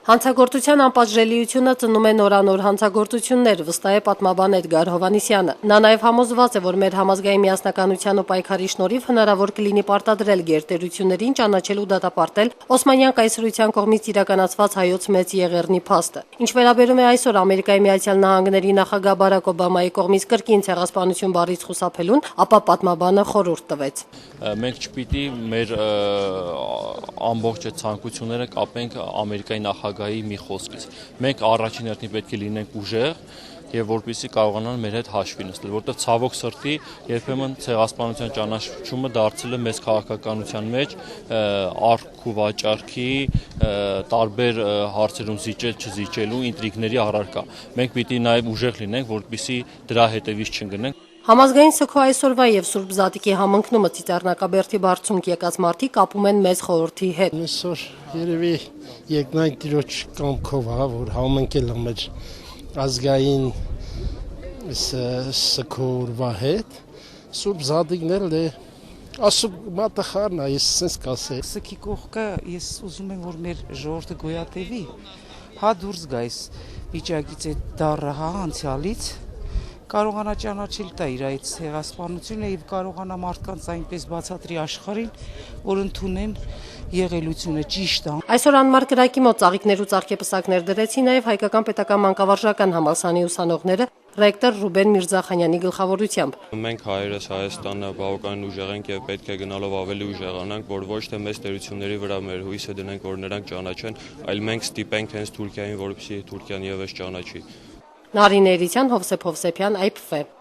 Հանցագործության անպատժելիությունը ծնում է նորանոր հանցագործություններ, վստահ է պատմաբան Էդգար Հովհաննիսյանը։ Նա նաև համոզված է, որ մեր համազգային միասնականության ու պայքարի շնորհիվ հնարավոր կլինի պարտադրել գերտերություններին ճանաչել ու դատապարտել Օսմանյան կայսրության կողմից իրականացված հայոց մեծ եղեռնի փաստը։ Ինչ վերաբերում է այսօր Ամերիկայի Միացյալ Նահանգների նախագահ Բարակ Օբամայի կողմից կրկին ցեղասպանություն բառից խուսափելուն, ապա պատմաբանը խորհուրդ տվեց։ Մենք չպիտի մեր ամբողջ ցանկությունները կապենք Ամերիկայի նախագահի մի խոսքից։ Մենք առաջին հերթին պետք է լինենք ուժեղ եւ որպեսզի կարողանան մեր հետ հաշվի նստել, որտեղ ցավոք սրտի երբեմն ցեղասպանության ճանաչումը դարձել է մեծ քաղաքականության մեջ արք ու վաճառքի տարբեր հարցերում զիջել չզիջելու ինտրիգների առարկա։ Մենք պիտի նաեւ ուժեղ լինենք, որպեսզի դրա հետևից չընկնենք։ Համազգային սգո այսօրվա եւ Սուրբ Զատիկի համընկնումը Ծիծեռնակաբերդի բարձունք եկած մարդիկ կապում են մեծ խորհրդի հետ։ Այսօր երևի երկնային տիրոջ կամքով, որ համընկել մեր ազգային սգորվա հետ, Սուրբ Զատիկն էլ ասում մատախարն է, ես sense կասեի։ Սգի կողքը ես ուզում եմ, որ մեր ժողովուրդը գոյատևի, հա դուրս գայս վիճակից այդ դառը անցյալից կարողանա ճանաչել դա իր այդ ցեղասպանությունը եւ կարողանա մարդկանց այնպես բացատրի աշխարհին, որ ընդունեն եղելությունը ճիշտ է։ Այսօր անմար կրակի մոտ ծաղիկներ ու ծաղկեպսակներ դրեցին նաեւ հայկական պետական մանկավարժական համալսանի ուսանողները ռեկտոր Ռուբեն Միրզախանյանի գլխավորությամբ։ Մենք հայերս Հայաստանը բավականին ուժեղ ենք եւ պետք է գնալով ավելի ուժեղանանք, որ ոչ թե մեծ տերությունների վրա մեր հույսը դնենք, որ նրանք ճանաչեն, այլ մենք ստիպենք հենց Թուրքիային, որպեսզի Թուրքիան եւս ճանաչի։ Նարինե Էրիսյան, Հովսեփ Հովսեփյան, IPV